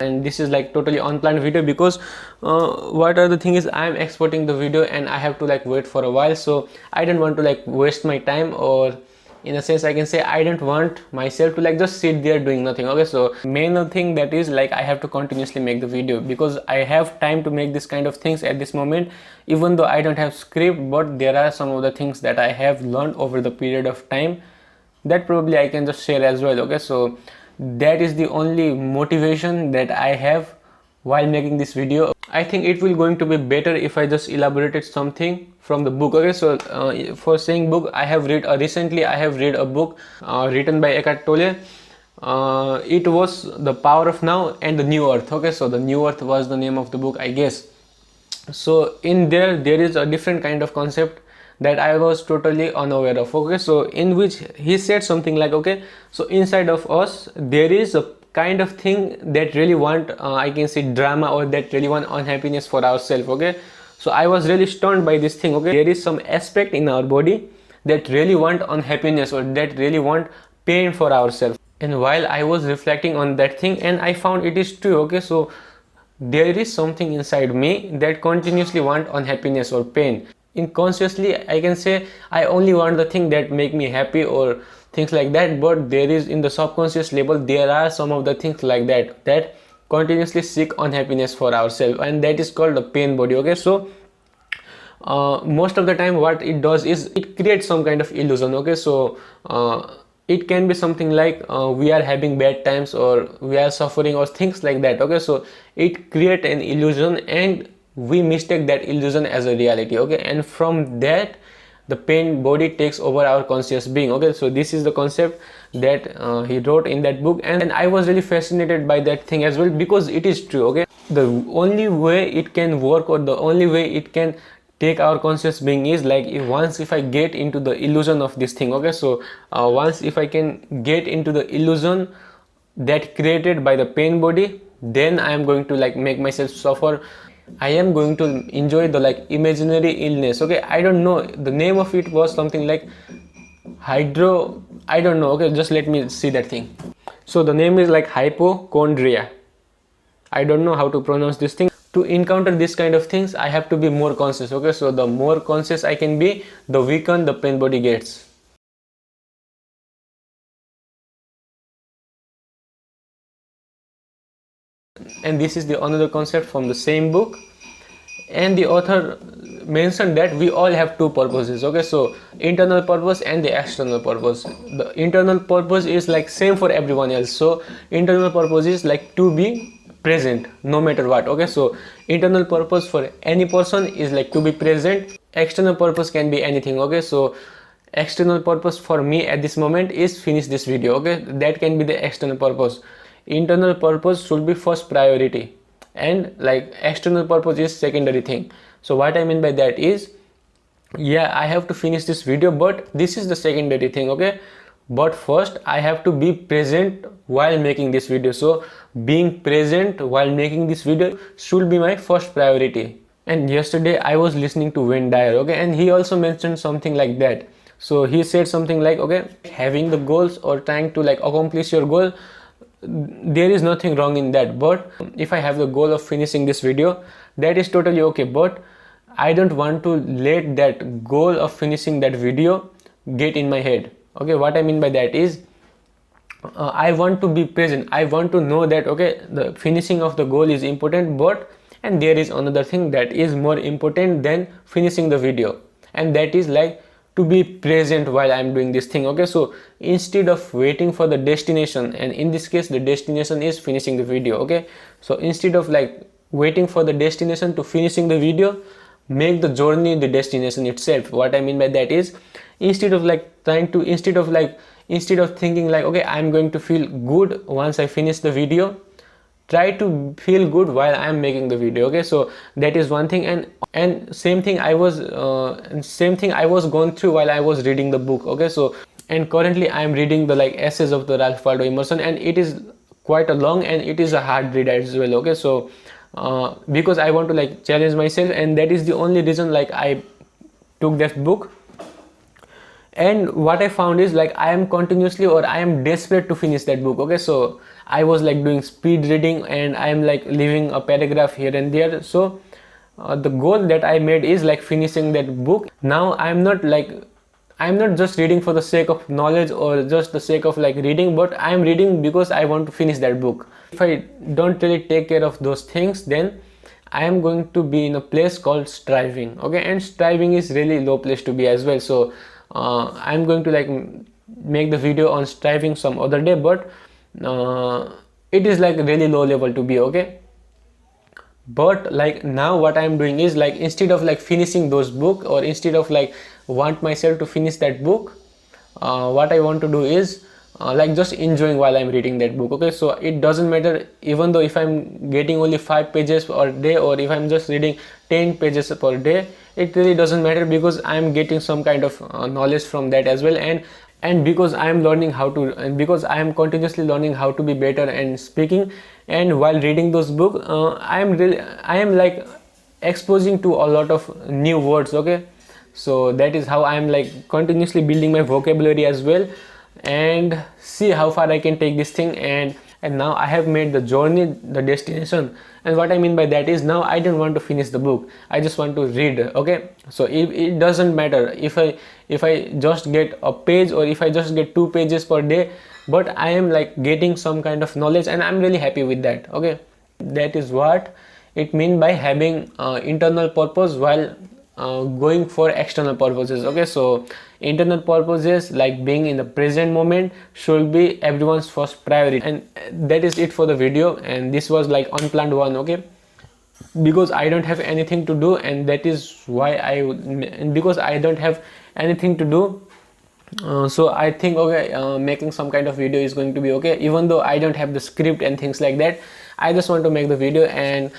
and this is like totally unplanned video, because what are the thing is, I'm exporting the video and I have to like wait for a while, so I don't want to like waste my time, or in a sense I can say I don't want myself to like just sit there doing nothing. Okay, so main thing that is like I have to continuously make the video, because I have time to make this kind of things at this moment, even though I don't have script, but there are some of the things that I have learned over the period of time that probably I can just share as well. Okay, so that is the only motivation that I have while making this video. I think it will going to be better if I just elaborated something from the book. Okay, so for saying book, I have read recently I have read a book written by Eckhart Tolle. It was The Power of Now and the New Earth. Okay, so the New Earth was the name of the book, I guess. So in there is a different kind of concept that I was totally unaware of. Okay, so in which he said something like, okay, so inside of us there is a kind of thing that really want I can say drama, or that really want unhappiness for ourselves. Okay, so I was really stunned by this thing. Okay, there is some aspect in our body that really want unhappiness, or that really want pain for ourselves. And while I was reflecting on that thing, and I found it is true. Okay, so there is something inside me that continuously want unhappiness or pain. Unconsciously I can say I only want the thing that make me happy or things like that, but there is in the subconscious level there are some of the things like that continuously seek unhappiness for ourselves, and that is called the pain body. Okay, so most of the time what it does is it creates some kind of illusion. Okay, so it can be something like we are having bad times, or we are suffering, or things like that. Okay, so it create an illusion and we mistake that illusion as a reality. Okay, and from that the pain body takes over our conscious being. Okay, so this is the concept that he wrote in that book, and I was really fascinated by that thing as well, because it is true. Okay, the only way it can work, or the only way it can take our conscious being is like if I get into the illusion of this thing. Okay, so once if I can get into the illusion that created by the pain body, then I am going to like make myself suffer. I am going to enjoy the like imaginary illness. Okay, I don't know, the name of it was something like hydro, I don't know. Okay, just let me see that thing. So the name is like hypochondria. I don't know how to pronounce this thing. To encounter this kind of things I have to be more conscious. Okay, so the more conscious I can be, the weaker the pain body gets. And this is the another concept from the same book, and the author mentioned that we all have two purposes. Okay, so internal purpose and the external purpose. The internal purpose is like same for everyone else. So internal purpose is like to be present no matter what. Okay, so internal purpose for any person is like to be present. External purpose can be anything. Okay, so external purpose for me at this moment is finish this video. Okay, that can be the external purpose. Internal purpose should be first priority, and like external purpose is secondary thing. So what I mean by that is, yeah, I have to finish this video, but this is the secondary thing. Okay, but first I have to be present while making this video. So being present while making this video should be my first priority. And yesterday I was listening to Wayne Dyer. Okay, and he also mentioned something like that. So he said something like, okay, having the goals or trying to like accomplish your goal, there is nothing wrong in that. But if I have the goal of finishing this video, that is totally okay, but I don't want to let that goal of finishing that video get in my head. Okay, what I mean by that is I want to be present. I want to know that okay, the finishing of the goal is important, but and there is another thing that is more important than finishing the video, and that is like to be present while I'm doing this thing. Okay, so instead of waiting for the destination, and in this case the destination is finishing the video. Okay, so instead of like waiting for the destination to finishing the video, make the journey the destination itself. What I mean by that is, instead of thinking like okay, I'm going to feel good once I finish the video, try to feel good while I'm making the video. Okay, so that is one thing. And same thing I was going through while I was reading the book. Okay, so and currently I am reading the like essays of the Ralph Waldo Emerson, and it is quite a long and it is a hard read as well. Okay, so because I want to like challenge myself, and that is the only reason like I took that book. and what I found is like I am continuously, or I am desperate to finish that book. Okay, so I was like doing speed reading, and I am like leaving a paragraph here and there. So the goal that I made is like finishing that book. Now I'm not just reading for the sake of knowledge or just the sake of like reading, but I'm reading because I want to finish that book. If I don't really take care of those things, then I am going to be in a place called striving. Okay, and striving is really low place to be as well. So I'm going to like make the video on striving some other day, but it is like really low level to be. Okay, but like now what I'm doing is like, instead of like finishing those book, or instead of like want myself to finish that book, what I want to do is like just enjoying while I'm reading that book. Okay, so it doesn't matter, even though if I'm getting only 5 pages per day, or if I'm just reading 10 pages per day, it really doesn't matter, because I'm getting some kind of knowledge from that as well. And because I am learning how to, and because I am continuously learning how to be better and speaking, and while reading those books, I am like exposing to a lot of new words. Okay, so that is how I am like continuously building my vocabulary as well, and see how far I can take this thing. And now I have made the journey the destination. And what I mean by that is, now I don't want to finish the book, I just want to read. Okay, so it doesn't matter if I just get a page, or if I just get 2 pages per day, but I am like getting some kind of knowledge, and I'm really happy with that. Okay, that is what it means by having internal purpose while going for external purposes. Okay, so internal purposes like being in the present moment should be everyone's first priority. And that is it for the video, and this was like unplanned one. Okay, because I don't have anything to do, and that is why because I don't have anything to do, so I think, okay, making some kind of video is going to be okay, even though I don't have the script and things like that. I just want to make the video. And